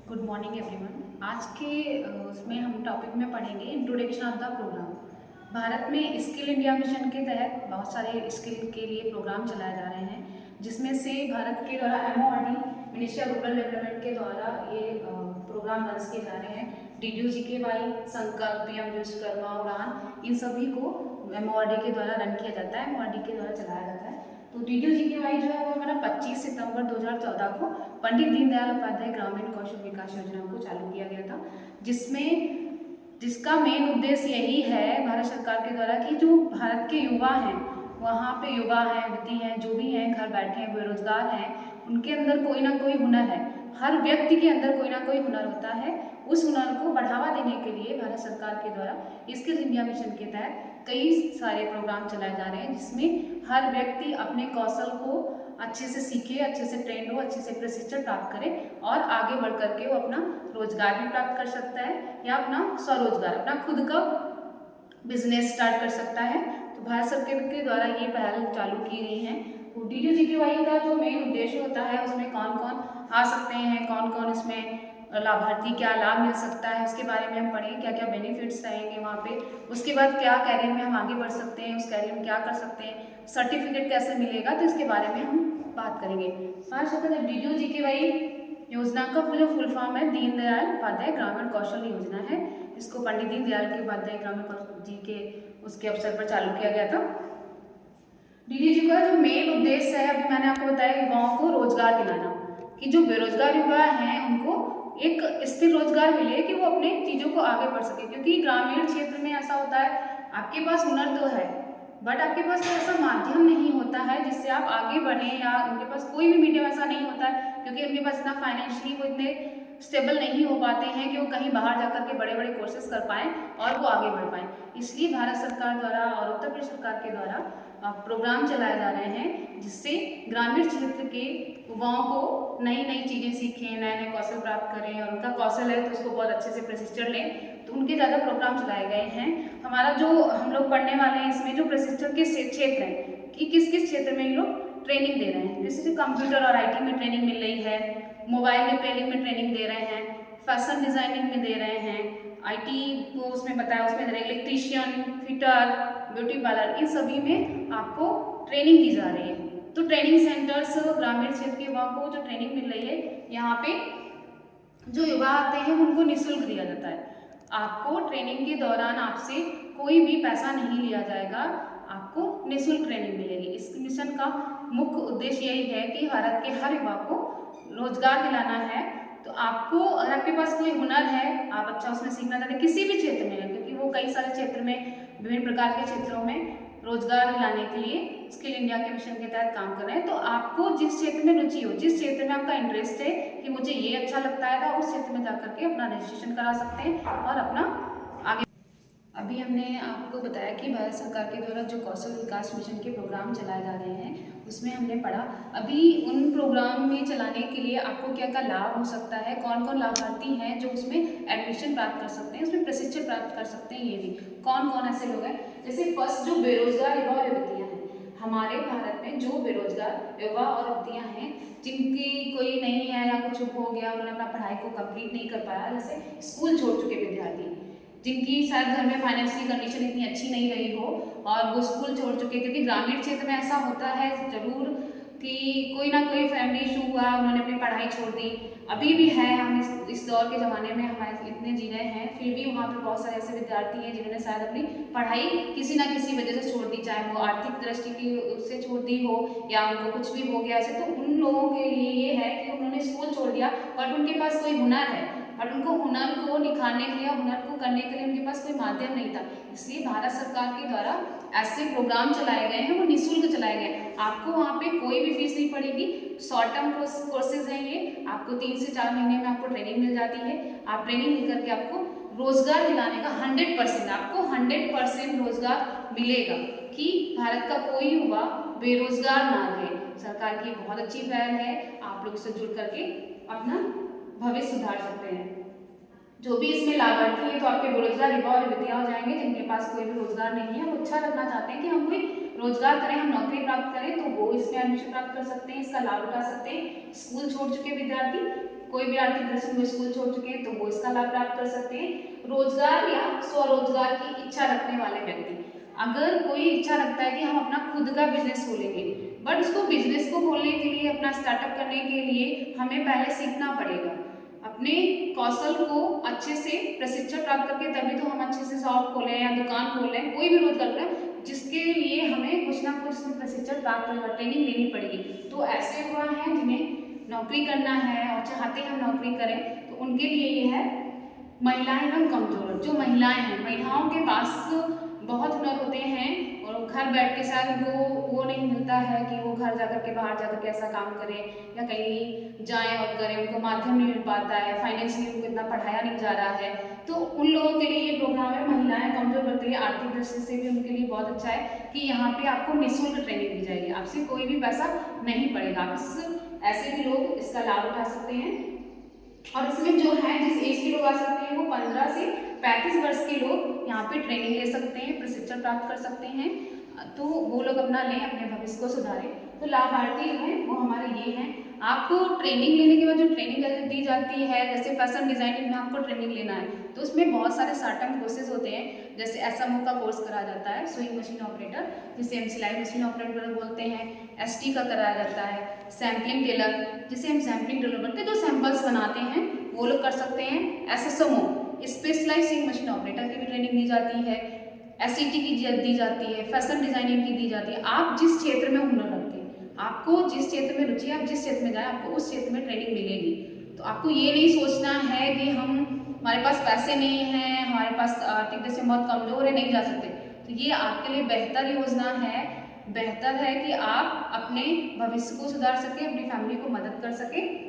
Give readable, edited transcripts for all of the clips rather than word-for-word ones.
Good morning everyone. आज के उसमें हम टॉपिक में पढ़ेंगे introduction of the programme. Bharat में स्किल इंडिया मिशन के तहत बहुत सारे स्किल के लिए प्रोग्राम चलाए जा रहे हैं, जिसमें से भारत के द्वारा MORD ministry of rural development के द्वारा ये प्रोग्राम लॉन्च किए जा रहे हैं। DDU-GKY, संकल्प, PM विश्वकर्मा, उड़ान, इन सभी को MORD के द्वारा रन किया जाता है, MORD के द्वारा चलाया जाता है। तो DDU-GKY जो है वो हमारा 25 सितंबर 2014 को पंडित दीनदयाल उपाध्याय ग्रामीण कौशल विकास योजना को चालू किया गया था, जिसका मेन उद्देश्य यही है भारत सरकार के द्वारा कि जो भारत के युवा हैं, वहाँ पे युवा हैं, युवती हैं, जो भी हैं, घर बैठे हैं, बेरोजगार हैं, उनके अंदर कोई ना कोई हुनर है। हर व्यक्ति के अंदर कोई ना कोई हुनर होता है। उस हुनर को बढ़ावा देने के लिए भारत सरकार के द्वारा स्किल इंडिया मिशन के तहत कई सारे प्रोग्राम चलाए जा रहे हैं, जिसमें हर व्यक्ति अपने कौशल को अच्छे से सीखे, अच्छे से ट्रेंड हो, अच्छे से प्रशिक्षण प्राप्त करे और आगे बढ़ करके वो अपना रोजगार भी प्राप्त कर सकता है या अपना स्वरोजगार, अपना खुद का बिजनेस स्टार्ट कर सकता है। तो भारत सरकार के द्वारा ये पहल चालू की गई है। तो DDU-GKY का जो मेन उद्देश्य होता है, उसमें कौन कौन आ सकते हैं, कौन कौन इसमें लाभार्थी, क्या लाभ मिल सकता है, उसके बारे में हम पढ़ेंगे, क्या क्या बेनिफिट्स रहेंगे वहाँ पे। उसके बाद क्या कैरियर में हम आगे बढ़ सकते हैं, उस कैरियर में क्या कर सकते हैं, सर्टिफिकेट कैसे मिलेगा, तो इसके बारे में हम बात करेंगे। भारत सरकार DDU-GKY योजना का जो फुल फॉर्म है दीनदयाल उपाध्याय ग्रामीण कौशल योजना है। इसको पंडित दीनदयाल के उपाध्याय ग्रामीण कौशल जी के उसके अवसर पर चालू किया गया था। DDU का जो मेन उद्देश्य है, अभी मैंने आपको बताया, युवाओं को रोजगार दिलाना, कि जो बेरोजगार युवा हैं उनको एक स्थिर रोजगार मिले कि वो अपने चीज़ों को आगे बढ़ सके। क्योंकि ग्रामीण क्षेत्र में ऐसा होता है, आपके पास हुनर तो है बट आपके पास कोई ऐसा माध्यम नहीं होता है जिससे आप आगे बढ़ें, या उनके पास कोई भी मीडियम ऐसा नहीं होता है, क्योंकि उनके पास इतना फाइनेंशियली वो इतने स्टेबल नहीं हो पाते हैं कि वो कहीं बाहर जाकर के बड़े बड़े कोर्सेज कर पाएँ और वो आगे बढ़ पाएँ। इसलिए भारत सरकार द्वारा और उत्तर प्रदेश सरकार के द्वारा प्रोग्राम चलाए जा रहे हैं, जिससे ग्रामीण क्षेत्र के युवाओं को नई नई चीज़ें सीखें, नए नए कौशल प्राप्त करें, और उनका कौशल है तो उसको बहुत अच्छे से प्रशिक्षण लें। तो उनके ज़्यादा प्रोग्राम चलाए गए हैं। हमारा जो हम लोग पढ़ने वाले हैं, इसमें जो प्रशिक्षण के क्षेत्र हैं कि किस किस क्षेत्र में ये लोग ट्रेनिंग दे रहे हैं, जैसे कंप्यूटर और IT में ट्रेनिंग मिल रही है, मोबाइल रिपेयरिंग में ट्रेनिंग दे रहे हैं, फैशन डिज़ाइनिंग में दे रहे हैं, IT को उसमें बताया, उसमें दे रहे हैं इलेक्ट्रीशियन, फिटर, ब्यूटी पार्लर, इन सभी में आपको ट्रेनिंग दी जा रही है। तो ट्रेनिंग सेंटर्स ग्रामीण क्षेत्र के युवाओं को जो ट्रेनिंग मिल रही है, यहाँ पे जो युवा आते हैं उनको निःशुल्क दिया जाता है। आपको ट्रेनिंग के दौरान आपसे कोई भी पैसा नहीं लिया जाएगा, आपको निःशुल्क ट्रेनिंग मिलेगी। इस मिशन का मुख्य उद्देश्य यही है कि भारत के हर युवा को रोजगार दिलाना है। तो आपको, अगर आपके पास कोई हुनर है, आप अच्छा उसमें सीखना चाहते हैं, किसी भी क्षेत्र में, क्योंकि वो कई सारे क्षेत्र में, विभिन्न प्रकार के क्षेत्रों में रोजगार दिलाने के लिए स्किल इंडिया के मिशन के तहत काम कर रहे हैं। तो आपको जिस क्षेत्र में रुचि हो, जिस क्षेत्र में आपका इंटरेस्ट है कि मुझे ये अच्छा लगता है, तो उस क्षेत्र में जाकर के अपना रजिस्ट्रेशन करा सकते हैं और अपना आगे। अभी हमने आपको बताया कि भारत सरकार के द्वारा जो कौशल विकास मिशन के प्रोग्राम चलाए जा रहे हैं, उसमें हमने पढ़ा। अभी उन प्रोग्राम में चलाने के लिए आपको क्या क्या लाभ हो सकता है, कौन कौन लाभार्थी हैं जो उसमें एडमिशन प्राप्त कर सकते हैं, उसमें प्रशिक्षण प्राप्त कर सकते हैं, ये भी कौन कौन ऐसे लोग हैं। जैसे फर्स्ट, जो बेरोजगार युवा और युवतियाँ हैं, हमारे भारत में जो बेरोजगार युवा और युवतियाँ हैं, जिनकी कोई नहीं है या कुछ हो गया, उन्होंने अपना पढ़ाई को कंप्लीट नहीं कर पाया, जैसे स्कूल छोड़ चुके विद्यार्थी, जिनकी शायद घर में फाइनेंशियल कंडीशन इतनी अच्छी नहीं रही हो और वो स्कूल छोड़ चुके, क्योंकि ग्रामीण क्षेत्र में ऐसा होता है जरूर कि कोई ना कोई फैमिली इशू हुआ, उन्होंने अपनी पढ़ाई छोड़ दी। अभी भी है, हम इस दौर के ज़माने में हमारे इतने जी रहे हैं, फिर भी वहाँ पे बहुत सारे ऐसे विद्यार्थी हैं जिन्होंने शायद अपनी पढ़ाई किसी ना किसी वजह से छोड़ दी, चाहे वो आर्थिक दृष्टि की उससे छोड़ दी हो या उनको कुछ भी हो गया ऐसे। तो उन लोगों के लिए ये है कि उन्होंने स्कूल छोड़ दिया बट उनके पास कोई हुनर है, और उनको हुनर को निखारने के लिए, हुनर को करने के लिए उनके पास कोई माध्यम नहीं था। इसलिए भारत सरकार के द्वारा ऐसे प्रोग्राम चलाए गए हैं, वो निःशुल्क चलाए गए हैं। आपको वहाँ पे कोई भी फीस नहीं पड़ेगी। शॉर्ट टर्म कोर्सेज हैं ये, आपको 3 से 4 महीने में आपको ट्रेनिंग मिल जाती है। आप ट्रेनिंग मिल करके आपको रोजगार दिलाने का 100%, आपको 100% रोजगार मिलेगा कि भारत का कोई युवा बेरोजगार ना रहे। सरकार की बहुत अच्छी पहल है, आप लोग इससे जुड़ करके अपना भविष्य सुधार सकते हैं। जो भी इसमें लाभार्थी है, तो आपके बेरोजगार युवा और युवतियाँ हो जाएंगे जिनके पास कोई भी रोजगार नहीं है, वो अच्छा करना चाहते हैं कि हम कोई रोजगार करें, हम नौकरी प्राप्त करें, तो वो इसमें एडमिशन प्राप्त कर सकते हैं, इसका लाभ उठा सकते हैं। स्कूल छोड़ चुके विद्यार्थी कोई भी आर्थिक दृष्टि से स्कूल छोड़ चुके हैं तो वो इसका लाभ प्राप्त कर सकते हैं। रोजगार या स्वरोजगार की इच्छा रखने वाले व्यक्ति, अगर कोई इच्छा रखता है कि हम अपना खुद का बिजनेस खोलेंगे, बट उसको बिजनेस को खोलने के लिए, अपना स्टार्टअप करने के लिए हमें पहले सीखना पड़ेगा, अपने कौशल को अच्छे से प्रशिक्षण प्राप्त करके तभी तो हम अच्छे से शॉप खोलें या दुकान खोलें, कोई भी रोजगार करें, जिसके लिए हमें कुछ ना कुछ इसमें प्रशिक्षण प्राप्त होगा, ट्रेनिंग लेनी पड़ेगी। तो ऐसे हुआ है जिन्हें नौकरी करना है और चाहते हैं हम नौकरी करें, तो उनके लिए ये है महिलाएं एवं कमजोर। जो महिलाएं हैं, महिलाओं के पास बहुत हुनर होते हैं और घर बैठ के शायद उनको वो नहीं मिलता है कि वो घर जाकर के, बाहर जाकर के ऐसा काम करें या कहीं जाएं और करें, उनको माध्यम नहीं मिल पाता है, फाइनेंशियली उनको इतना पढ़ाया नहीं जा रहा है। तो उन लोगों के लिए ये प्रोग्राम है, महिलाएं कमजोर वर्ग के लिए आर्थिक दृष्टि से भी उनके लिए बहुत अच्छा है कि यहाँ पे आपको निःशुल्क ट्रेनिंग दी जाएगी, आपसे कोई भी पैसा नहीं पड़ेगा। आप ऐसे भी लोग इसका लाभ उठा सकते हैं। और इसमें जो है जिस एज के लोग आ सकते हैं वो 15 से 35 वर्ष के लोग यहाँ पे ट्रेनिंग ले सकते हैं, प्रशिक्षण प्राप्त कर सकते हैं, तो वो लोग अपना लें, अपने भविष्य को सुधारें। तो लाभार्थी जो हैं वो हमारे ये हैं। आपको ट्रेनिंग लेने के बाद जो ट्रेनिंग दी जाती है, जैसे फैशन डिजाइनिंग में आपको ट्रेनिंग लेना है तो उसमें बहुत सारे शॉर्ट टर्म कोर्सेज होते हैं, जैसे एसएमओ का कोर्स कराया जाता है, सुइंग मशीन ऑपरेटर, जिसे हम सिलाई मशीन ऑपरेटर बोलते हैं, एसटी का कराया जाता है, सैम्पलिंग टेलर, जिसे हम सैम्पलिंग टेलर बोलते हैं, जो सैंपल्स बनाते हैं वो लोग कर सकते हैं, एसएसएमओ, स्पेशलाइज सुइंग मशीन ऑपरेटर की भी ट्रेनिंग दी जाती है, एसईटी की दी जाती है, फैशन डिजाइनिंग की दी जाती है। आप जिस क्षेत्र में हुनर रखते हैं, आपको जिस क्षेत्र में रुचि है, आप जिस क्षेत्र में जाएं आपको उस क्षेत्र में ट्रेनिंग मिलेगी। तो आपको ये नहीं सोचना है कि हमारे पास पैसे नहीं हैं, हमारे पास आर्थिक दृष्टि से बहुत कमजोर है, नहीं जा सकते। तो ये आपके लिए बेहतर योजना है, बेहतर है कि आप अपने भविष्य को सुधार सकें, अपनी फैमिली को मदद कर सकें।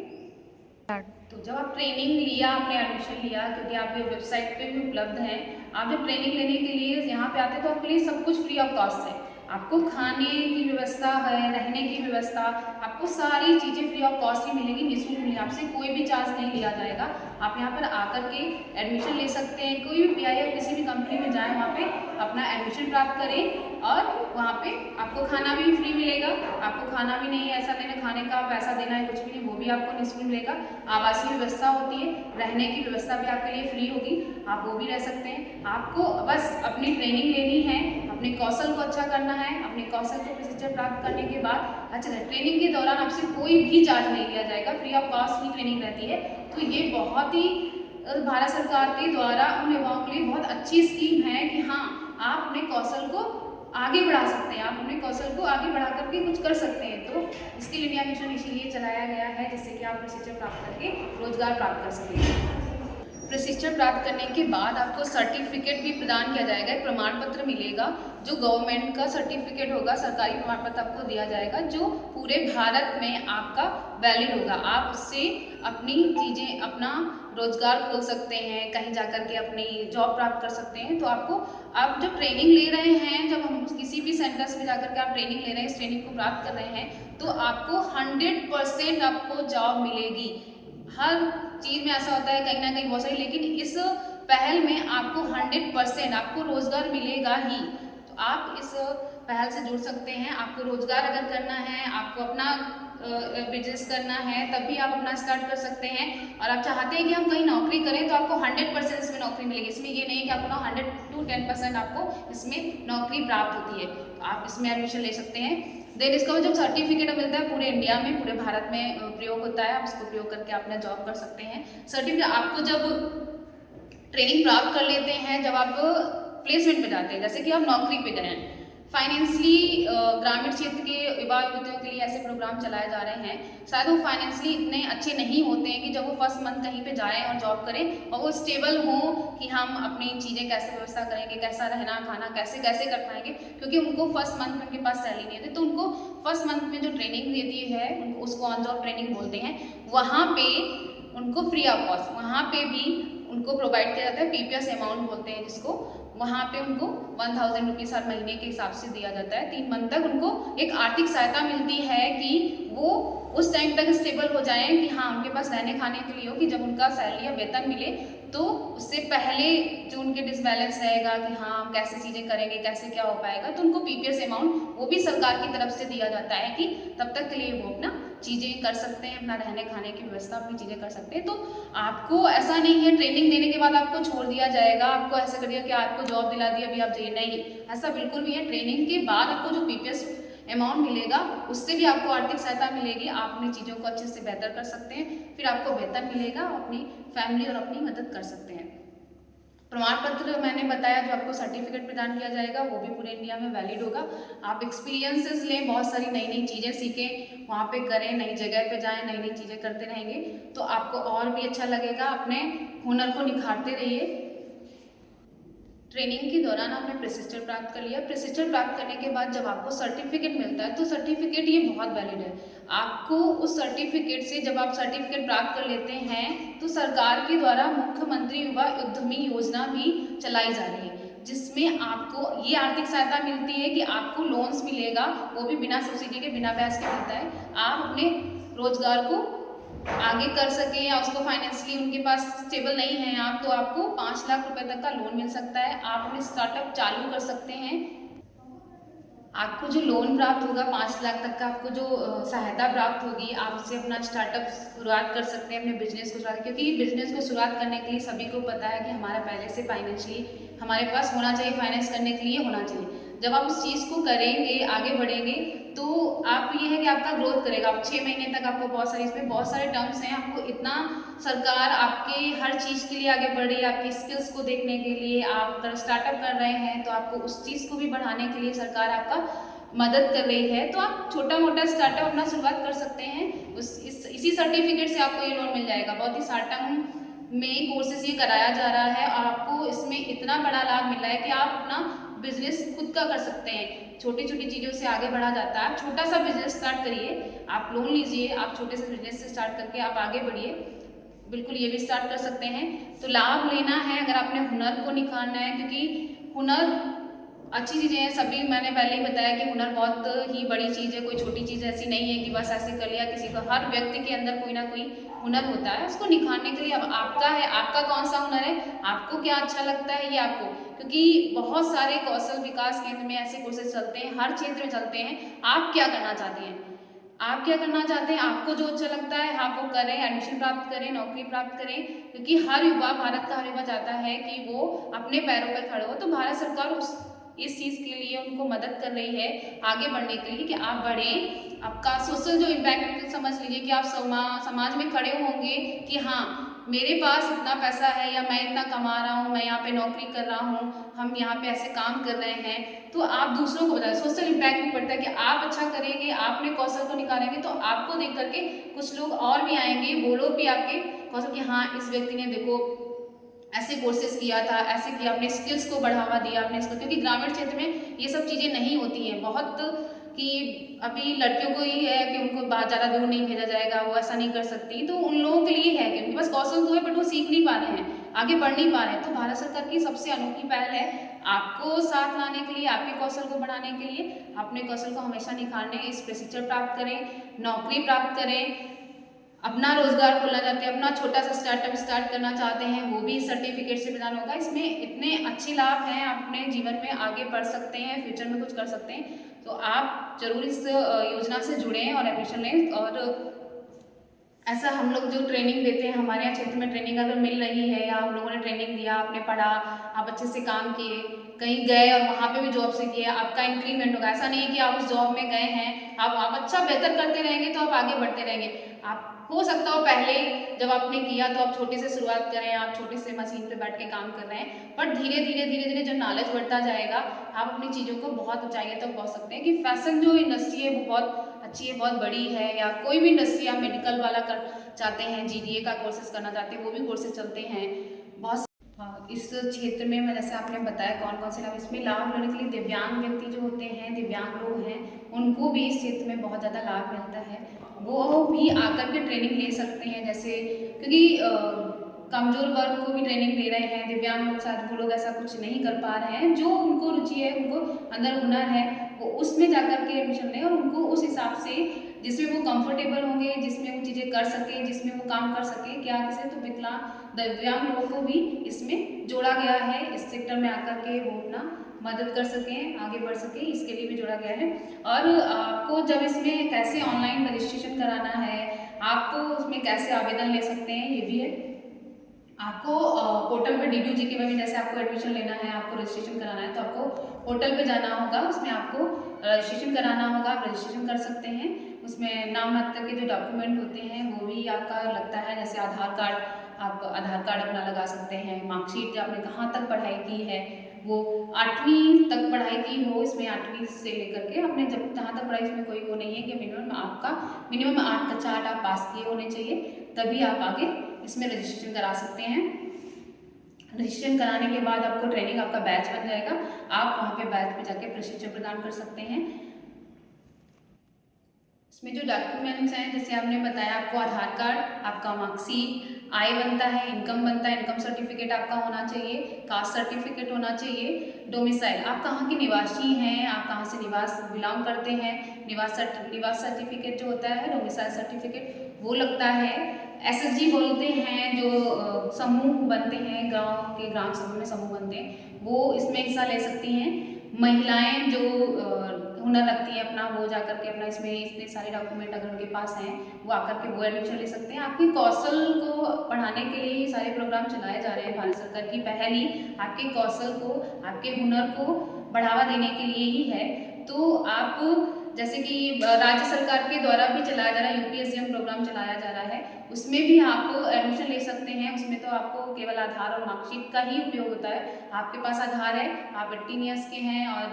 तो जब आप ट्रेनिंग लिया, आपने एडमिशन लिया, क्योंकि आप ये वेबसाइट पे भी उपलब्ध हैं, आप जब ट्रेनिंग लेने के लिए यहाँ पे आते हैं तो आपके लिए सब कुछ फ्री ऑफ कॉस्ट है। आपको खाने की व्यवस्था है, रहने की व्यवस्था, आपको सारी चीज़ें फ्री ऑफ कॉस्ट ही मिलेगी, निःशुल्क मिलेगी, आपसे कोई भी चार्ज नहीं लिया जाएगा। आप यहाँ पर आकर के एडमिशन ले सकते हैं, कोई भी पीआई या किसी भी कंपनी में जाएँ, वहाँ पे अपना एडमिशन प्राप्त करें और वहाँ पे आपको खाना भी फ्री मिलेगा। आपको खाना भी नहीं है, ऐसा नहीं है खाने का पैसा देना है, कुछ भी नहीं, वो भी आपको निःशुल्क मिलेगा। आवासीय व्यवस्था होती है, रहने की व्यवस्था भी आपके लिए फ्री होगी, आप वो भी रह सकते हैं। आपको बस अपनी ट्रेनिंग लेनी है, अपने कौशल को अच्छा करना है, अपने कौशल को प्रशिक्षण प्राप्त करने के बाद अच्छा ट्रेनिंग के दौरान आपसे कोई भी चार्ज नहीं लिया जाएगा, free of cost he training रहती है। तो ये बहुत ही भारत सरकार के द्वारा उन युवाओं के लिए बहुत अच्छी स्कीम है कि हाँ, आप अपने कौशल को आगे बढ़ा सकते हैं, आप अपने कौशल को आगे बढ़ा करके कुछ कर सकते हैं। तो स्किल इंडिया मिशन इसीलिए चलाया गया है, जिससे कि आप प्रशिक्षण प्राप्त करके रोजगार प्राप्त कर सकें। प्रशिक्षण प्राप्त करने के बाद आपको सर्टिफिकेट भी प्रदान किया जाएगा, एक प्रमाण पत्र मिलेगा जो गवर्नमेंट का सर्टिफिकेट होगा, सरकारी प्रमाण पत्र आपको दिया जाएगा जो पूरे भारत में आपका वैलिड होगा। आप उससे अपनी चीज़ें, अपना रोजगार खोल सकते हैं, कहीं जाकर के अपनी जॉब प्राप्त कर सकते हैं। तो आपको, आप जब ट्रेनिंग ले रहे हैं, जब हम किसी भी सेंटर्स में जाकर के आप ट्रेनिंग ले रहे हैं, इस ट्रेनिंग को प्राप्त कर रहे हैं, तो आपको 100% आपको जॉब मिलेगी। हर चीज़ में ऐसा होता है कहीं ना कहीं बहुत सारी, लेकिन इस पहल में आपको 100% आपको रोजगार मिलेगा ही। तो आप इस पहल से जुड़ सकते हैं। आपको रोजगार अगर करना है, आपको अपना बिजनेस करना है, तब भी आप अपना स्टार्ट कर सकते हैं। और आप चाहते हैं कि हम कहीं नौकरी करें, तो आपको 100% इसमें नौकरी मिलेगी। इसमें ये नहीं कि आपको 100 to 10% आपको इसमें नौकरी प्राप्त होती है। तो आप इसमें एडमिशन ले सकते हैं। देन इसका जब सर्टिफिकेट मिलता है, पूरे इंडिया में, पूरे भारत में प्रयोग होता है, आप इसको प्रयोग करके अपना जॉब कर सकते हैं। सर्टिफिकेट आपको जब ट्रेनिंग प्राप्त कर लेते हैं, जब आप प्लेसमेंट पे जाते हैं, जैसे कि आप नौकरी पे गए हैं, फाइनेंशियली ग्रामीण क्षेत्र के युवा युवतियों के लिए ऐसे प्रोग्राम चलाए जा रहे हैं। शायद वो फाइनेंशियली इतने अच्छे नहीं होते हैं कि जब वो फर्स्ट मंथ कहीं पे जाएं और जॉब करें और वो स्टेबल हों कि हम अपनी चीज़ें कैसे व्यवस्था करेंगे, कैसा रहना खाना कैसे कैसे कर पाएंगे, क्योंकि उनको फर्स्ट मंथ में उनके पास सैलरी नहीं होती। तो उनको फर्स्ट मंथ में जो ट्रेनिंग देती है, उनको उसको ऑन जॉब ट्रेनिंग बोलते हैं। वहाँ पे उनको फ्री ऑफ कॉस्ट, वहाँ पे भी उनको प्रोवाइड किया जाता है, पीपीएस अमाउंट बोलते हैं जिसको, वहाँ पे उनको 1000 रुपीज़ हर महीने के हिसाब से दिया जाता है। 3 मंथ तक उनको एक आर्थिक सहायता मिलती है कि वो उस टाइम तक स्टेबल हो जाएं कि हाँ, उनके पास रहने खाने के लिए हो, कि जब उनका सैलरी या वेतन मिले तो उससे पहले जो उनके डिसबैलेंस रहेगा कि हाँ हम कैसे चीज़ें करेंगे, कैसे क्या हो पाएगा, तो उनको पीपीएस अमाउंट वो भी सरकार की तरफ से दिया जाता है कि तब तक के लिए वो अपना चीज़ें कर सकते हैं, अपना रहने खाने की व्यवस्था अपनी चीज़ें कर सकते हैं। तो आपको ऐसा नहीं है ट्रेनिंग देने के बाद आपको छोड़ दिया जाएगा, आपको ऐसा कर दिया कि आपको जॉब दिला दी अभी आप जाइए, नहीं, ऐसा बिल्कुल भी है। ट्रेनिंग के बाद आपको जो पीपीएस अमाउंट मिलेगा उससे भी आपको आर्थिक सहायता मिलेगी, आप अपनी चीज़ों को अच्छे से बेहतर कर सकते हैं, फिर आपको वेतन मिलेगा, अपनी फैमिली और अपनी मदद कर सकते हैं। प्रमाण पत्र मैंने बताया, जो आपको सर्टिफिकेट प्रदान किया जाएगा वो भी पूरे इंडिया में वैलिड होगा। आप एक्सपीरियंसेस लें, बहुत सारी नई नई चीज़ें सीखें, वहाँ पे करें, नई जगह पे जाएं, नई नई चीज़ें करते रहेंगे तो आपको और भी अच्छा लगेगा। अपने हुनर को निखारते रहिए। ट्रेनिंग के दौरान आपने प्रशिक्षण प्राप्त कर लिया। प्रशिक्षण प्राप्त करने के बाद जब आपको सर्टिफिकेट मिलता है तो सर्टिफिकेट ये बहुत वैलिड है। आपको उस सर्टिफिकेट से, जब आप सर्टिफिकेट प्राप्त कर लेते हैं तो सरकार के द्वारा मुख्यमंत्री युवा उद्यमी योजना भी चलाई जा रही है, जिसमें आपको ये आर्थिक सहायता मिलती है कि आपको लोन्स मिलेगा, वो भी बिना सब्सिडी के, बिना ब्याज के मिलता है। आप अपने रोजगार को आगे कर सकें या उसको फाइनेंशियली उनके पास स्टेबल नहीं है आप, तो आपको 5 लाख रुपए तक का लोन मिल सकता है। आप अपने स्टार्टअप चालू कर सकते हैं। आपको जो लोन प्राप्त होगा 5 लाख तक का, आपको जो सहायता प्राप्त होगी, आप उससे अपना स्टार्टअप शुरुआत कर सकते हैं, अपने बिजनेस को शुरुआत, क्योंकि बिजनेस को शुरुआत करने के लिए सभी को पता है कि हमारा पहले से फाइनेंशियली हमारे पास होना चाहिए, फाइनेंस करने के लिए होना चाहिए। जब आप उस चीज़ को करेंगे, आगे बढ़ेंगे, तो आप ये है कि आपका ग्रोथ करेगा। आप 6 महीने तक आपको बहुत सारे, इसमें बहुत सारे टर्म्स हैं, आपको इतना सरकार आपके हर चीज़ के लिए आगे बढ़ रही है, आपकी स्किल्स को देखने के लिए। आप अगर स्टार्टअप कर रहे हैं तो आपको उस चीज़ को भी बढ़ाने के लिए सरकार आपका मदद कर रही है। तो आप छोटा मोटा स्टार्टअप अपना शुरुआत कर सकते हैं। इसी सर्टिफिकेट से आपको ये लोन मिल जाएगा। बहुत ही शॉर्ट टर्म में कोर्सेज ये कराया जा रहा है और आपको इसमें इतना बड़ा लाभ मिल रहा है कि आप अपना बिजनेस खुद का कर सकते हैं। छोटी छोटी चीज़ों से आगे बढ़ा जाता है। आप छोटा सा बिजनेस स्टार्ट करिए, आप लोन लीजिए, आप छोटे से बिजनेस से स्टार्ट करके आप आगे बढ़िए, बिल्कुल ये भी स्टार्ट कर सकते हैं। तो लाभ लेना है अगर आपने हुनर को निखारना है, क्योंकि हुनर अच्छी चीज़ें हैं। सभी, मैंने पहले ही बताया कि हुनर बहुत ही बड़ी चीज़ है, कोई छोटी चीज़ ऐसी नहीं है कि बस ऐसे कर लिया किसी को। हर व्यक्ति के अंदर कोई ना कोई हुनर होता है, उसको निखारने के लिए अब आपका है, आपका कौन सा हुनर है, आपको क्या अच्छा लगता है ये आपको, क्योंकि बहुत सारे कौशल विकास केंद्र में ऐसे कोर्सेज चलते हैं, हर क्षेत्र में चलते हैं। आप क्या करना चाहते हैं, आप क्या करना चाहते हैं, आपको जो अच्छा लगता है आप वो करें, एडमिशन प्राप्त करें, नौकरी प्राप्त करें, क्योंकि हर युवा, भारत का हर युवा चाहता है कि वो अपने पैरों पर खड़े हो। तो भारत सरकार इस चीज़ के लिए उनको मदद कर रही है आगे बढ़ने के लिए कि आप बढ़ें। आपका सोशल जो इम्पैक्ट समझ लीजिए कि आप समाज में खड़े होंगे कि हाँ मेरे पास इतना पैसा है या मैं इतना कमा रहा हूँ, मैं यहाँ पे नौकरी कर रहा हूँ, हम यहाँ पे ऐसे काम कर रहे हैं, तो आप दूसरों को बताएं। सोशल इम्पैक्ट भी पड़ता है कि आप अच्छा करेंगे, आप अपने कौशल को निकालेंगे तो आपको देख करके कुछ लोग और भी आएंगे, वो लोग भी आपके कौशल कि हाँ इस व्यक्ति ने देखो ऐसे कोर्सेज किया था, ऐसे किया, अपने स्किल्स को बढ़ावा दिया अपने इसको, क्योंकि ग्रामीण क्षेत्र में ये सब चीज़ें नहीं होती हैं बहुत, कि अभी लड़कियों को ही है कि उनको बाहर ज़्यादा दूर नहीं भेजा जाएगा, वो ऐसा नहीं कर सकती, तो उन लोगों के लिए है कि उनके पास कौशल तो है बट वो सीख नहीं पा रहे हैं, आगे बढ़ नहीं पा रहे हैं। तो भारत सरकार की सबसे अनोखी पहल है आपको साथ लाने के लिए, आपके कौशल को बढ़ाने के लिए। अपने कौशल को हमेशा निखारने, इस प्रशिक्षण प्राप्त करें, नौकरी प्राप्त करें, अपना रोजगार खोलना चाहते हैं, अपना छोटा सा स्टार्टअप स्टार्ट करना चाहते हैं, वो भी सर्टिफिकेट से प्रदान होगा। इसमें इतने अच्छे लाभ हैं, आप अपने जीवन में आगे बढ़ सकते हैं, फ्यूचर में कुछ कर सकते हैं। तो आप जरूर इस योजना से जुड़ें और एडमिशन लें। और ऐसा हम लोग जो ट्रेनिंग देते हैं, हमारे यहाँ क्षेत्र में ट्रेनिंग अगर मिल रही है या हम लोगों ने ट्रेनिंग दिया, आपने पढ़ा, आप अच्छे से काम किए, कहीं गए और वहाँ पे भी जॉब से किए, आपका इंक्रीमेंट होगा। ऐसा नहीं है कि आप उस जॉब में गए हैं, आप अच्छा बेहतर करते रहेंगे तो आप आगे बढ़ते रहेंगे। आप हो सकता हो पहले जब आपने किया तो आप छोटे से शुरुआत करें, आप छोटे से मशीन पे बैठ के काम कर रहे हैं, पर धीरे धीरे जब नॉलेज बढ़ता जाएगा आप अपनी चीज़ों को बहुत ऊंचाइयों तक पहुँच सकते हैं। कि फैशन जो इंडस्ट्री है वो बहुत अच्छी है, बहुत बड़ी है, या कोई भी इंडस्ट्री, आप मेडिकल वाला कर चाहते हैं, जीडीए का कोर्सेज करना चाहते हैं, वो भी कोर्सेज चलते हैं बहुत। इस क्षेत्र में मैं जैसे आपने बताया कौन कौन से लाभ, इसमें लाभ लेने के लिए दिव्यांग व्यक्ति जो होते हैं, दिव्यांग लोग हैं, उनको भी इस क्षेत्र में बहुत ज़्यादा लाभ मिलता है। वो भी आकर के ट्रेनिंग ले सकते हैं, जैसे क्योंकि कमजोर वर्ग को भी ट्रेनिंग दे रहे हैं, दिव्यांग लोग शायद वो लोग ऐसा कुछ नहीं कर पा रहे हैं, जो उनको रुचि है, उनको अंदर हुनर है, वो उसमें जाकर के एडमिशन लें और उनको उस हिसाब से जिसमें वो कंफर्टेबल होंगे, जिसमें वो चीज़ें कर सके, जिसमें वो काम कर सके। क्या किसे तो दिव्यांग लोगों को भी इसमें जोड़ा गया है, इस सेक्टर में आकर के वो अपना मदद कर सकें, आगे बढ़ सकें, इसके लिए भी जोड़ा गया है। और आपको जब इसमें कैसे ऑनलाइन रजिस्ट्रेशन कराना है, आप उसमें कैसे आवेदन ले सकते हैं, ये भी है। आपको पोर्टल पे DDU-GK में जैसे आपको एडमिशन लेना है, आपको रजिस्ट्रेशन कराना है, तो आपको पोर्टल पे जाना होगा, उसमें आपको रजिस्ट्रेशन कराना होगा। आप रजिस्ट्रेशन कर सकते हैं, उसमें नाम मात्र के जो डॉक्यूमेंट होते हैं वो भी आपका लगता है, जैसे आधार कार्ड, आप आधार कार्ड अपना लगा सकते हैं, मार्कशीट जो आपने कहाँ तक पढ़ाई की है, वो 8वीं तक पढ़ाई की हो, इसमें 8वीं से लेकर के आपने जब जहाँ तक पढ़ाई, इसमें कोई वो नहीं है कि मिनिमम 8 कक्षा 8 आप पास किए होने चाहिए, तभी आप आगे इसमें रजिस्ट्रेशन करा सकते हैं। रजिस्ट्रेशन कराने के बाद आपको ट्रेनिंग, आपका बैच बन जाएगा, आप वहाँ पे बैच पे जाके प्रशिक्षण प्रदान कर सकते हैं। इसमें जो डॉक्यूमेंट्स हैं, जैसे आपने बताया, आपको आधार कार्ड, आपका मार्कशीट, आय बनता है, इनकम बनता है, इनकम सर्टिफिकेट आपका होना चाहिए, कास्ट सर्टिफिकेट होना चाहिए, डोमिसाइल, आप कहाँ के निवासी हैं, आप कहाँ से निवास बिलोंग करते हैं, निवास सर्टिफिकेट जो होता है, डोमिसाइल सर्टिफिकेट वो लगता है। SSG बोलते हैं, जो समूह बनते हैं, गाँव के ग्राम समूह में समूह बनते हैं, वो इसमें हिस्सा ले सकती हैं। महिलाएं जो हुनर रखती हैं अपना, वो जाकर के अपना इसमें इतने सारे डॉक्यूमेंट अगर उनके पास हैं, वो आकर के वो एडमिशन ले सकते हैं। आपके कौशल को बढ़ाने के लिए सारे प्रोग्राम चलाए जा रहे हैं, भारत सरकार की पहल ही आपके कौशल को, आपके हुनर को बढ़ावा देने के लिए ही है। तो आप जैसे कि राज्य सरकार के द्वारा भी चलाया जा रहा है, UPSCM प्रोग्राम चलाया जा रहा है, उसमें भी आप एडमिशन ले सकते हैं। उसमें तो आपको केवल आधार और मार्कशीट का ही उपयोग होता है। आपके पास आधार है, आप 18 ईयर्स के हैं, और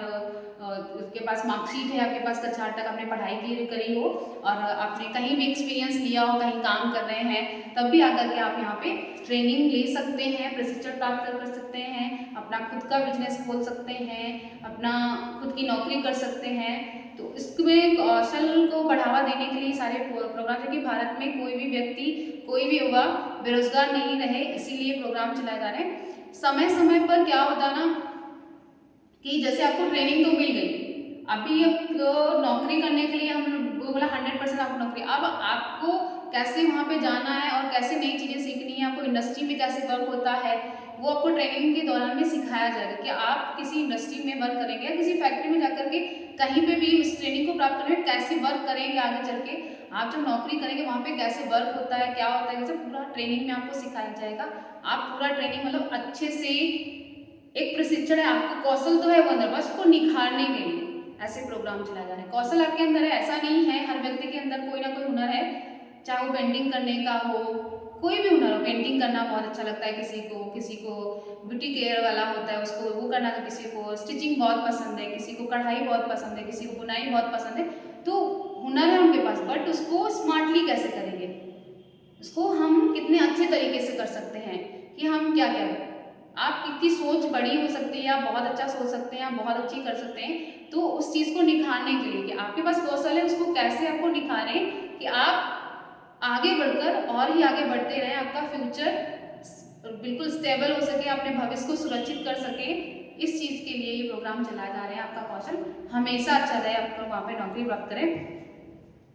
उसके पास मार्कशीट है, आपके पास कक्षा 8 तक आपने पढ़ाई करी हो, और आपने कहीं भी एक्सपीरियंस लिया हो, कहीं काम कर रहे हैं, तब भी आकर के आप यहाँ पे ट्रेनिंग ले सकते हैं, प्रशिक्षण प्राप्त कर सकते हैं, अपना खुद का बिजनेस खोल सकते हैं, अपना खुद की नौकरी कर सकते हैं। तो इसमें कौशल को बढ़ावा देने के लिए सारे प्रोग्राम है कि भारत में कोई भी व्यक्ति, कोई भी युवा बेरोजगार नहीं रहे, इसीलिए प्रोग्राम चलाए जा रहे हैं। समय समय पर क्या होता है ना कि जैसे आपको ट्रेनिंग तो मिल गई, अभी अब नौकरी करने के लिए हम वो बोला 100% आपको नौकरी, अब आपको कैसे वहाँ पे जाना है और कैसे नई चीज़ें सीखनी है, आपको इंडस्ट्री में कैसे वर्क होता है, वो आपको ट्रेनिंग के दौरान में सिखाया जाएगा कि आप किसी इंडस्ट्री में वर्क करेंगे या किसी फैक्ट्री में जाकर के कहीं पे भी इस ट्रेनिंग को प्राप्त करने में कैसे वर्क करेंगे, आगे चल के आप जब नौकरी करेंगे वहाँ पे कैसे वर्क होता है, क्या होता है, ये सब पूरा ट्रेनिंग में आपको सिखाया जाएगा। आप पूरा ट्रेनिंग मतलब अच्छे से, एक प्रशिक्षण है, आपको कौशल तो है वो अंदर, बस उसको निखारने के लिए ऐसे प्रोग्राम चलाए जा रहे हैं। कौशल आपके अंदर है, ऐसा नहीं है, हर व्यक्ति के अंदर कोई ना कोई हुनर है, चाहे वो पेंटिंग करने का हो, कोई भी हुनर हो, पेंटिंग करना बहुत अच्छा लगता है किसी को ब्यूटी केयर वाला होता है उसको वो करना, तो किसी को स्टिचिंग बहुत पसंद है, किसी को कढ़ाई बहुत पसंद है, किसी को बुनाई बहुत पसंद है। तो हुनर है उनके पास, बट उसको स्मार्टली कैसे करेंगे, उसको हम कितने अच्छे तरीके से कर सकते हैं कि हम क्या क्या, आप कितनी सोच बड़ी हो सकती है, आप बहुत अच्छा सोच सकते हैं, आप बहुत अच्छी कर सकते हैं। तो उस चीज़ को निखारने के लिए कि आपके पास कौशल है, उसको कैसे आपको निखारें कि आप आगे बढ़कर और ही आगे बढ़ते रहें, आपका फ्यूचर बिल्कुल स्टेबल हो सके, अपने भविष्य को सुरक्षित कर सके, इस चीज़ के लिए ये प्रोग्राम चलाए जा रहे हैं। आपका कौशल हमेशा अच्छा रहे, आपको वहाँ पे नौकरी प्राप्त करें।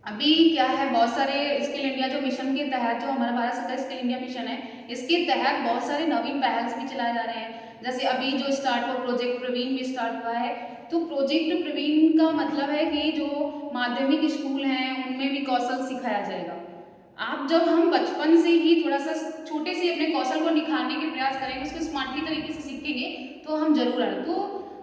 अभी क्या है, बहुत सारे स्किल इंडिया जो मिशन के तहत, जो हमारा भारत सरकार स्किल इंडिया मिशन है, इसके तहत बहुत सारे नवीन पहल भी चलाए जा रहे हैं। जैसे अभी जो स्टार्ट हुआ प्रोजेक्ट प्रवीण भी स्टार्ट हुआ है। तो प्रोजेक्ट प्रवीण का मतलब है कि जो माध्यमिक स्कूल हैं उनमें भी कौशल सिखाया जाएगा। आप जब हम बचपन से ही थोड़ा सा छोटे से अपने कौशल को निखारने के प्रयास करेंगे, उसको स्मार्टली तरीके से सीखेंगे, तो हम जरूर आए। तो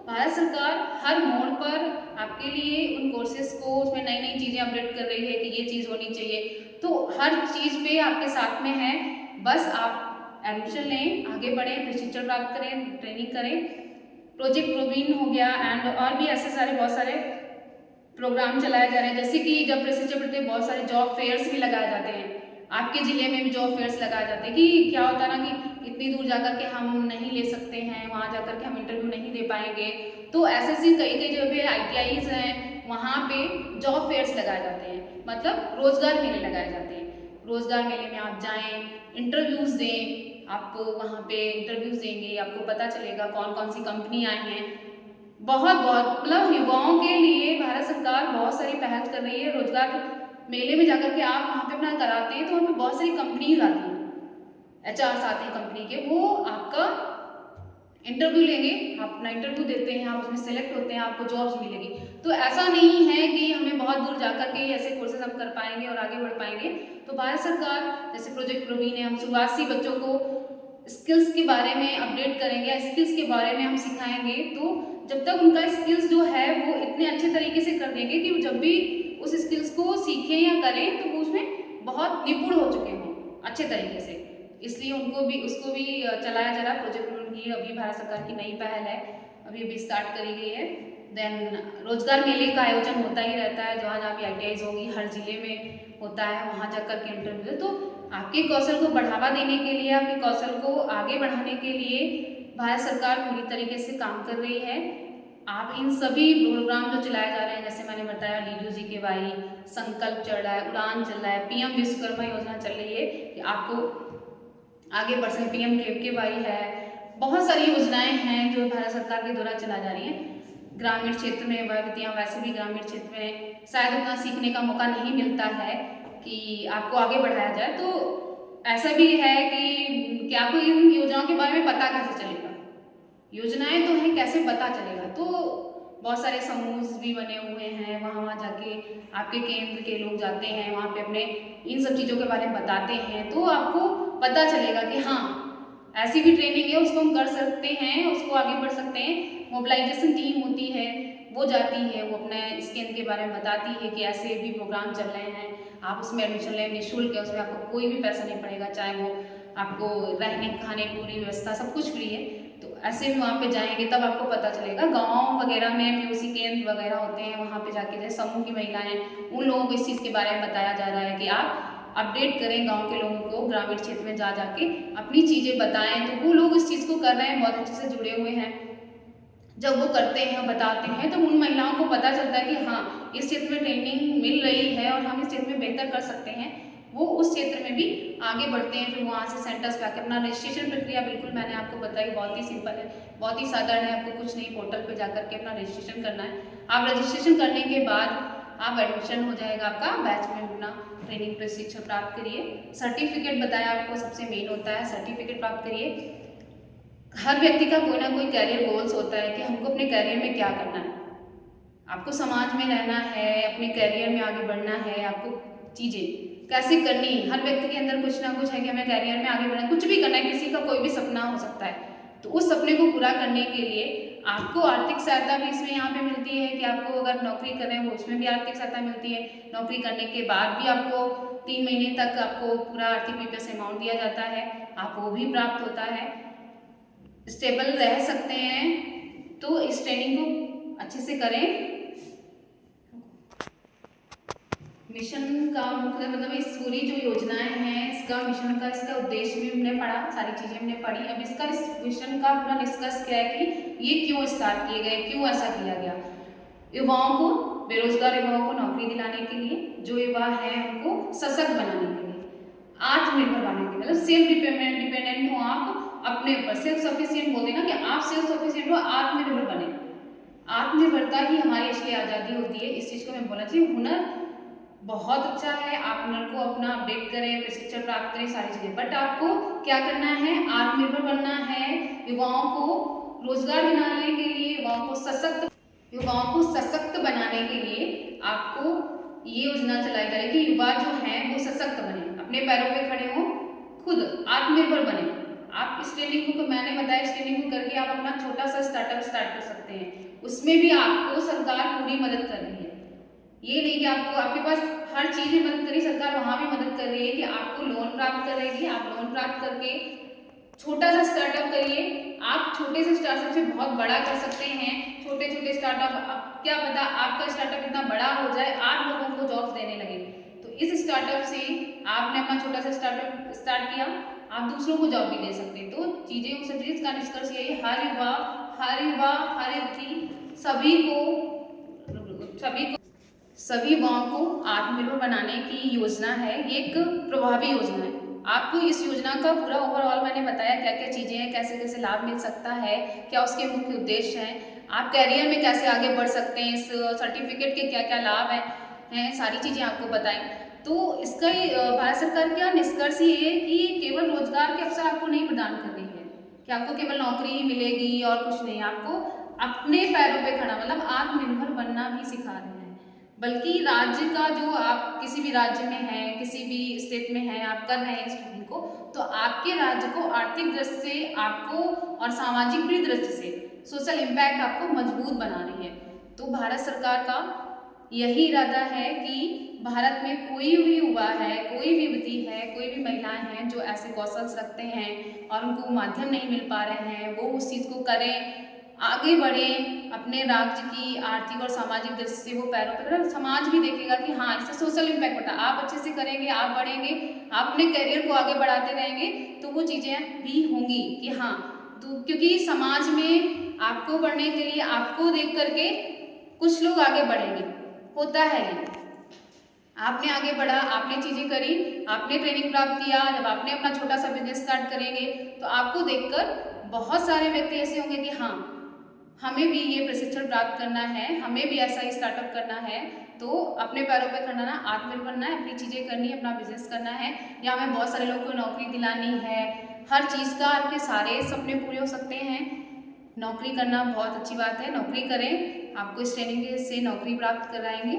भारत सरकार हर मोड़ पर आपके लिए उन कोर्सेज को, उसमें नई नई चीज़ें अपडेट कर रही है कि ये चीज़ होनी चाहिए, तो हर चीज़ पे आपके साथ में है। बस आप एडमिशन लें, आगे बढ़ें, प्रशिक्षण प्राप्त करें, ट्रेनिंग करें। प्रोजेक्ट प्रवीण हो गया एंड और भी ऐसे सारे बहुत सारे प्रोग्राम चलाए जा रहे हैं। जैसे कि जब प्रशिक्षण बढ़ते बहुत सारे जॉब फेयर्स भी लगाए जाते हैं, आपके ज़िले में भी जॉब फेयर्स लगाए जाते हैं। कि क्या होता है ना कि इतनी दूर जाकर के हम नहीं ले सकते हैं, वहाँ जाकर के हम इंटरव्यू नहीं दे पाएंगे, तो ऐसे ऐसी कई कई जगह पे ITIs हैं, वहाँ पे जॉब फेयर्स लगाए जाते हैं, मतलब रोजगार मेले लगाए जाते हैं। रोजगार मेले में आप जाएं, इंटरव्यूज़ दें, आप वहाँ पे इंटरव्यूज़ देंगे, आपको पता चलेगा कौन कौन सी कंपनी आई हैं। बहुत बहुत मतलब युवाओं के लिए भारत सरकार बहुत सारी पहल कर रही है, रोजगार मेले में जाकर के आप वहाँ पे अपना कराते हैं तो वहाँ पे बहुत सारी कंपनीज आती हैं, एचआर्स आते हैं कंपनी के, वो आपका इंटरव्यू लेंगे, आप अपना इंटरव्यू देते हैं, आप उसमें सेलेक्ट होते हैं, आपको जॉब्स मिलेगी। तो ऐसा नहीं है कि हमें बहुत दूर जाकर के ऐसे कोर्सेज हम कर पाएंगे और आगे बढ़ पाएंगे। तो भारत सरकार जैसे प्रोजेक्ट प्रवीण है, हम शुरुआती बच्चों को स्किल्स के बारे में अपडेट करेंगे, स्किल्स के बारे में हम सिखाएंगे। तो जब तक उनका स्किल्स जो है वो इतने अच्छे तरीके से कर देंगे कि जब भी उस स्किल्स को सीखें या करें तो वो उसमें बहुत निपुण हो चुके हों अच्छे तरीके से। इसलिए उनको भी उसको भी चलाया जा रहा प्रोजेक्ट की, अभी भारत सरकार की नई पहल है, अभी स्टार्ट करी गई है। देन रोजगार मेले का आयोजन होता ही रहता है, जहाँ जहाँ भी ITIs होगी हर जिले में होता है, वहाँ जाकर के इंटरव्यू। तो आपके कौशल को बढ़ावा देने के लिए, आपके कौशल को आगे बढ़ाने के लिए भारत सरकार पूरी तरीके से काम कर रही है। आप इन सभी प्रोग्राम जो चलाए जा रहे हैं, जैसे मैंने बताया लीडू जी के वाई, संकल्प चल रहा है, उड़ान चल रहा है, PM विश्वकर्मा योजना चल रही है कि आपको आगे बढ़ सके, PM KVY है, बहुत सारी योजनाएं हैं जो भारत सरकार के द्वारा चलाई जा रही हैं। ग्रामीण क्षेत्र में वैसे भी ग्रामीण क्षेत्र में शायद उतना सीखने का मौका नहीं मिलता है कि आपको आगे बढ़ाया जाए। तो ऐसा भी है कि आपको इन योजनाओं के बारे में पता कैसे चलेगा, योजनाएं तो हैं, कैसे पता चलेगा। तो बहुत सारे समूह भी बने हुए हैं, वहाँ जाके आपके केंद्र के लोग जाते हैं, वहाँ पे अपने इन सब चीज़ों के बारे में बताते हैं, तो आपको पता चलेगा कि हाँ ऐसी भी ट्रेनिंग है, उसको हम कर सकते हैं, उसको आगे बढ़ सकते हैं। मोबिलाइजेशन टीम होती है, वो जाती है, वो अपने इस केंद्र के बारे में बताती है कि ऐसे भी प्रोग्राम चल रहे हैं, आप उसमें एडमिशन लें, निःशुल्क है, उसमें आपको कोई भी पैसा नहीं पड़ेगा, चाहे वो आपको रहने खाने पूरी व्यवस्था सब कुछ फ्री है। तो ऐसे भी वहाँ पे जाएंगे तब आपको पता चलेगा। गाँव वगैरह में POC केंद्र वगैरह होते हैं, वहाँ पे जाके जैसे समूह की महिलाएं, उन लोगों को इस चीज़ के बारे में बताया जा रहा है कि आप अपडेट करें गांव के लोगों को, ग्रामीण क्षेत्र में जा जाके अपनी चीज़ें बताएं। तो वो लोग इस चीज़ को कर रहे हैं, बहुत अच्छे से जुड़े हुए हैं। जब वो करते हैं, बताते हैं, तो उन महिलाओं को पता चलता है कि हाँ इस क्षेत्र में ट्रेनिंग मिल रही है और हम इस क्षेत्र में बेहतर कर सकते हैं। वो उस क्षेत्र में भी आगे बढ़ते हैं। फिर वहाँ से सेंटर्स पे आके अपना रजिस्ट्रेशन प्रक्रिया, बिल्कुल मैंने आपको बताई, बहुत ही सिंपल है, बहुत ही साधारण है। आपको कुछ नहीं, पोर्टल पे जाकर के अपना रजिस्ट्रेशन करना है। आप रजिस्ट्रेशन करने के बाद आप एडमिशन हो जाएगा आपका, बैच में अपना ट्रेनिंग प्रशिक्षण प्राप्त करिए। सर्टिफिकेट बताया आपको सबसे मेन होता है, सर्टिफिकेट प्राप्त करिए। हर व्यक्ति का कोई ना कोई कैरियर गोल्स होता है कि हमको अपने कैरियर में क्या करना है। आपको समाज में रहना है, अपने कैरियर में आगे बढ़ना है, आपको चीज़ें कैसे करनी है। हर व्यक्ति के अंदर कुछ ना कुछ है कि हमें कैरियर में आगे बढ़ना है, कुछ भी करना है, किसी का कोई भी सपना हो सकता है। तो उस सपने को पूरा करने के लिए आपको आर्थिक सहायता भी इसमें यहाँ पे मिलती है कि आपको अगर नौकरी कर रहे हैं वो उसमें भी आर्थिक सहायता मिलती है। नौकरी करने के बाद भी आपको 3 महीने तक आपको पूरा आर्थिक PPS अमाउंट दिया जाता है, आपको वो भी प्राप्त होता है। स्टेबल रह सकते हैं, तो इस ट्रेनिंग को अच्छे से करें। मिशन का मुख्य मतलब इस पूरी जो योजनाएं हैं, इसका मिशन का, इसका उद्देश्य भी हमने पढ़ा, सारी चीज़ें हमने पढ़ी। अब इसका इस मिशन का पूरा निष्कर्ष क्या है कि ये क्यों स्टार्ट किए गए, क्यों ऐसा किया गया। युवाओं को, बेरोजगार युवाओं को नौकरी दिलाने के लिए, जो युवा हैं उनको सशक्त बनाने के लिए, आत्मनिर्भर बनाने के लिए, मतलब सेल्फ डिपेंडेंट हो आप अपने ऊपर, सेल्फ सफिशिएंट बोलते हैं ना कि आप सेल्फ सफिशिएंट हो, आत्मनिर्भर बने। आत्मनिर्भरता ही हमारी असली आज़ादी होती है, इस चीज़ को मैं बोलना चाहिए। हुनर बहुत अच्छा है, आप हुनर को अपना अपडेट करें, प्रशिक्षण प्राप्त करें, सारी चीज़ें, बट आपको क्या करना है, आत्मनिर्भर बनना है। युवाओं को रोजगार दिलाने के लिए, युवाओं को सशक्त बनाने के लिए आपको ये योजना चलाई जा रही है कि युवा जो हैं वो सशक्त बने, अपने पैरों पे खड़े हों, खुद आत्मनिर्भर बने। आप इस ट्रेनिंग को, मैंने बताया, इस ट्रेनिंग को करके आप अपना छोटा सा स्टार्टअप स्टार्ट कर सकते हैं। उसमें भी आपको सरकार पूरी मदद कर रही है। ये नहीं कि आपको, आपके पास हर चीज़ में मदद करी सरकार, वहाँ भी मदद कर रही है कि आपको लोन प्राप्त करेगी। आप लोन प्राप्त करके छोटा सा स्टार्टअप करिए। आप छोटे से स्टार्टअप से बहुत बड़ा कर सकते हैं। छोटे छोटे स्टार्टअप, क्या पता आपका स्टार्टअप इतना बड़ा हो जाए, आप लोगों को जॉब्स देने लगे। तो इस स्टार्टअप से आपने अपना छोटा सा स्टार्टअप स्टार्ट किया, आप दूसरों को जॉब भी दे सकते हैं। तो चीज़ें, उस चीज़ का निष्कर्ष यही है, हर युवा, हर युवती, सभी युवाओं को आत्मनिर्भर बनाने की योजना है। ये एक प्रभावी योजना है। आपको इस योजना का पूरा ओवरऑल मैंने बताया, क्या क्या चीज़ें हैं, कैसे कैसे लाभ मिल सकता है, क्या उसके मुख्य उद्देश्य हैं, आप कैरियर में कैसे आगे बढ़ सकते हैं, इस सर्टिफिकेट के क्या क्या लाभ हैं, हैं, सारी चीज़ें आपको बताई। तो इसका ही भारत सरकार का निष्कर्ष ये है कि केवल रोजगार के अवसर आपको नहीं प्रदान कर रही है कि आपको केवल नौकरी ही मिलेगी और कुछ नहीं, आपको अपने पैरों पे खड़ा मतलब आत्मनिर्भर बनना भी सिखा रहे हैं। बल्कि राज्य का जो आप किसी भी राज्य में हैं, किसी भी स्टेट में हैं, आप कर रहे हैं इस ट्रेनिंग को, तो आपके राज्य को आर्थिक दृष्टि से आपको और सामाजिक भी दृष्टि से सोशल इम्पैक्ट आपको मजबूत बना रही है। तो भारत सरकार का यही इरादा है कि भारत में कोई भी युवा है, कोई भी युवती है, कोई भी महिलाएं हैं जो ऐसे कौशल रखते हैं और उनको माध्यम नहीं मिल पा रहे हैं, वो उस चीज़ को करें, आगे बढ़ें, अपने राज्य की आर्थिक और सामाजिक दृष्टि से वो पैरों पर खड़े, समाज भी देखेगा कि हाँ इससे सोशल इम्पैक्ट होता है। आप अच्छे से करेंगे, आप बढ़ेंगे, आप अपने करियर को आगे बढ़ाते रहेंगे तो वो चीज़ें भी होंगी कि हाँ, तो क्योंकि समाज में आपको बढ़ने के लिए आपको देख करके कुछ लोग आगे बढ़ेंगे, होता है ये। आपने आगे बढ़ा, आपने चीज़ें करी, आपने ट्रेनिंग प्राप्त किया, जब आपने अपना छोटा सा बिजनेस स्टार्ट करेंगे तो आपको देखकर बहुत सारे व्यक्ति ऐसे होंगे कि हाँ हमें भी ये प्रशिक्षण प्राप्त करना है, हमें भी ऐसा ही स्टार्टअप करना है, तो अपने पैरों पे खड़ा ना, आत्मनिर्भर बनना है, अपनी चीज़ें करनी है, अपना बिजनेस करना है, या हमें बहुत सारे लोगों को नौकरी दिलानी है। हर चीज़ का आपके सारे सपने पूरे हो सकते हैं। नौकरी करना बहुत अच्छी बात है, नौकरी करें, आपको इस ट्रेनिंग से नौकरी प्राप्त कराएंगे।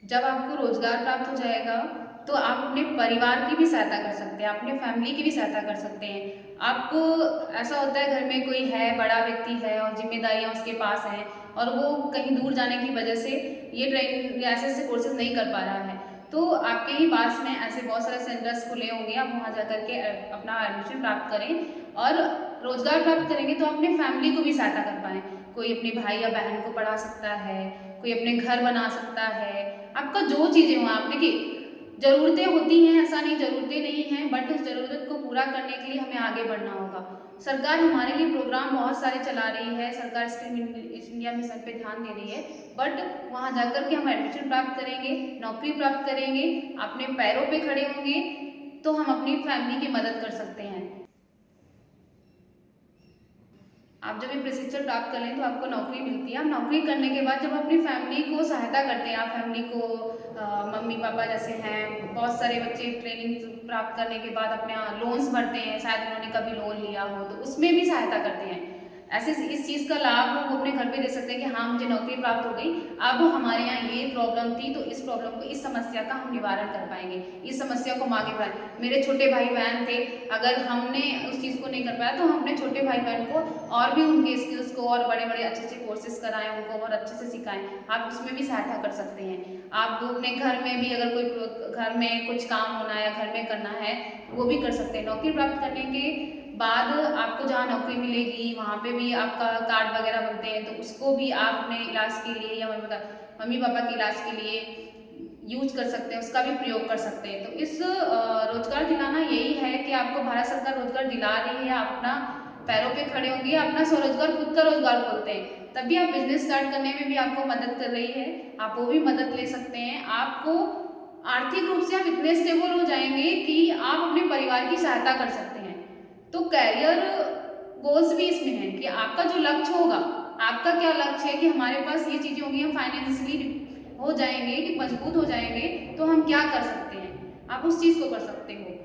जब आपको रोजगार प्राप्त हो जाएगा तो आप अपने परिवार की भी सहायता कर सकते हैं, अपने फैमिली की भी सहायता कर सकते हैं। आपको ऐसा होता है घर में कोई है, बड़ा व्यक्ति है और जिम्मेदारियां उसके पास हैं और वो कहीं दूर जाने की वजह से ये ट्रेनिंग या ऐसे कोर्सेज नहीं कर पा रहा है, तो आपके ही पास में ऐसे बहुत सारे सेंटर्स खुले होंगे, आप वहाँ जा करके अपना एडमिशन प्राप्त करें और रोजगार प्राप्त करेंगे तो अपने फैमिली को भी सहायता कर पाएँ। कोई अपने भाई या बहन को पढ़ा सकता है, कोई अपने घर बना सकता है, आपका जो चीज़ें हो, आप देखिए ज़रूरतें होती हैं, ऐसा नहीं ज़रूरतें नहीं हैं, बट उस ज़रूरत को पूरा करने के लिए हमें आगे बढ़ना होगा। सरकार हमारे लिए प्रोग्राम बहुत सारे चला रही है, सरकार स्किल इंडिया मिशन पे ध्यान दे रही है, बट वहाँ जाकर के हम एडमिशन प्राप्त करेंगे, नौकरी प्राप्त करेंगे, अपने पैरों पे खड़े होंगे तो हम अपनी फैमिली की मदद कर सकते हैं। आप जब ये प्रशिक्षण प्राप्त कर लें तो आपको नौकरी मिलती है। आप नौकरी करने के बाद जब अपनी फैमिली को सहायता करते हैं, आप फैमिली को मम्मी पापा जैसे हैं, बहुत सारे बच्चे ट्रेनिंग प्राप्त करने के बाद अपने लोन्स भरते हैं, शायद उन्होंने कभी लोन लिया हो तो उसमें भी सहायता करते हैं। ऐसे इस चीज़ का लाभ वो अपने घर पे दे सकते हैं कि हाँ मुझे नौकरी प्राप्त हो गई, अब हमारे यहाँ ये प्रॉब्लम थी तो इस प्रॉब्लम को, इस समस्या का हम निवारण कर पाएंगे, इस समस्या को हम आगे बढ़ाएं। मेरे छोटे भाई बहन थे, अगर हमने उस चीज़ को नहीं कर पाया तो हम अपने छोटे भाई बहन को और भी उनके स्किल्स को और बड़े बड़े अच्छे अच्छे कोर्सेज कराएं, उनको और अच्छे से सिखाएं। आप उसमें भी सहायता कर सकते हैं। आप अपने घर में भी अगर कोई घर में कुछ काम होना है या घर में करना है वो भी कर सकते हैं। नौकरी प्राप्त करने के बाद आपको जहाँ नौकरी मिलेगी वहाँ पे भी आपका कार्ड वगैरह बनते हैं, तो उसको भी आप अपने इलाज के लिए या मम्मी पापा के इलाज के लिए यूज कर सकते हैं, उसका भी प्रयोग कर सकते हैं। तो इस रोजगार दिलाना यही है कि आपको भारत सरकार रोजगार दिला रही है, आप अपना पैरों पे खड़े होंगे, अपना स्वरोजगार, खुद का रोजगार खोलते हैं, तभी आप बिजनेस स्टार्ट करने में भी आपको मदद कर रही है, आप वो भी मदद ले सकते हैं। आपको आर्थिक रूप से आप इतने स्टेबल हो जाएंगे कि आप अपने परिवार की सहायता कर सकते हैं। तो कैरियर गोल्स भी इसमें है कि आपका जो लक्ष्य होगा, आपका क्या लक्ष्य है कि हमारे पास ये चीज़ें होंगी, हम फाइनेंशियली हो जाएंगे कि मजबूत हो जाएंगे, तो हम क्या कर सकते हैं, आप उस चीज़ को कर सकते हो।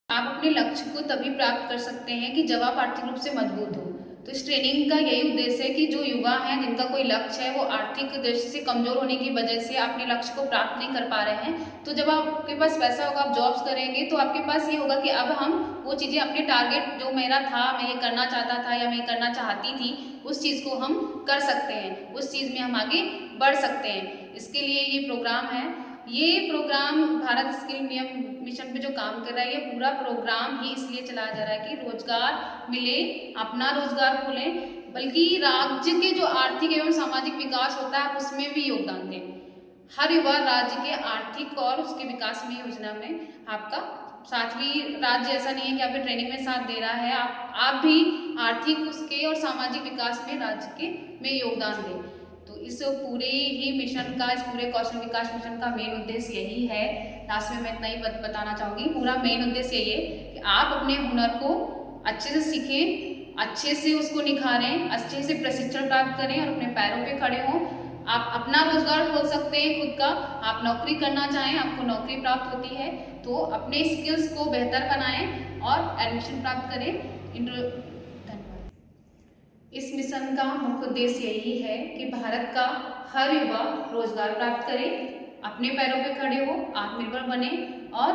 आप अपने लक्ष्य को तभी प्राप्त कर सकते हैं कि जब आप आर्थिक रूप से मजबूत हो। तो इस ट्रेनिंग का यही उद्देश्य है कि जो युवा हैं जिनका कोई लक्ष्य है, वो आर्थिक दृष्टि से कमजोर होने की वजह से अपने लक्ष्य को प्राप्त नहीं कर पा रहे हैं, तो जब आपके पास पैसा होगा, आप जॉब्स करेंगे, तो आपके पास ये होगा कि अब हम वो चीज़ें, अपने टारगेट जो मेरा था, मैं ये करना चाहता था या मैं करना चाहती थी, उस चीज़ को हम कर सकते हैं, उस चीज़ में हम आगे बढ़ सकते हैं। इसके लिए ये प्रोग्राम है। ये programme Bharat skill India mission पे जो काम कर रहा है, ये पूरा प्रोग्राम ही इसलिए चलाया जा रहा है कि रोजगार मिले, अपना रोजगार खोलें, बल्कि राज्य के जो आर्थिक एवं सामाजिक विकास होता है उसमें भी योगदान दें। हर युवा राज्य के आर्थिक और उसके विकास में योजना में आपका साथ भी, राज्य ऐसा नहीं है कि आपके ट्रेनिंग में साथ दे रहा है, आप भी आर्थिक उसके और सामाजिक विकास में राज्य के में योगदान दें। तो इस पूरे ही मिशन का, इस पूरे कौशल विकास मिशन का मेन उद्देश्य यही है। लास्ट में मैं इतना ही बताना चाहूँगी, पूरा मेन उद्देश्य यही है कि आप अपने हुनर को अच्छे से सीखें, अच्छे से उसको निखारें, अच्छे से प्रशिक्षण प्राप्त करें और अपने पैरों पे खड़े हों। आप अपना रोजगार खोल सकते हैं खुद का। आप नौकरी करना चाहें, आपको नौकरी प्राप्त होती है तो अपने स्किल्स को बेहतर बनाएं और एडमिशन प्राप्त करें। धन्यवाद। इस मिशन का मुख्य उद्देश्य यही है कि भारत का हर युवा रोजगार प्राप्त करे, अपने पैरों पर खड़े हो, आत्मनिर्भर बने और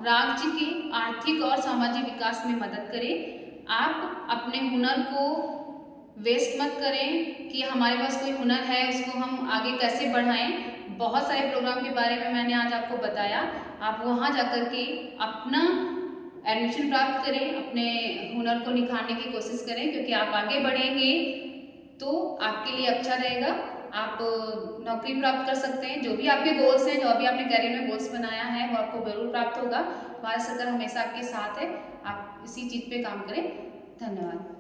राज्य के आर्थिक और सामाजिक विकास में मदद करे। आप अपने हुनर को वेस्ट मत करें कि हमारे पास कोई हुनर है उसको हम आगे कैसे बढ़ाएं। बहुत सारे प्रोग्राम के बारे में मैंने आज आपको बताया। आप वहाँ जाकर के अपना एडमिशन प्राप्त करें, अपने हुनर को निखारने की कोशिश करें, क्योंकि आप आगे बढ़ेंगे तो आपके लिए अच्छा रहेगा। आप नौकरी प्राप्त कर सकते हैं। जो भी आपके गोल्स हैं, जो भी आपने करियर में गोल्स बनाया है वो आपको जरूर प्राप्त होगा। भारत सरकार हमेशा आपके साथ है। आप इसी चीज़ पे काम करें। धन्यवाद।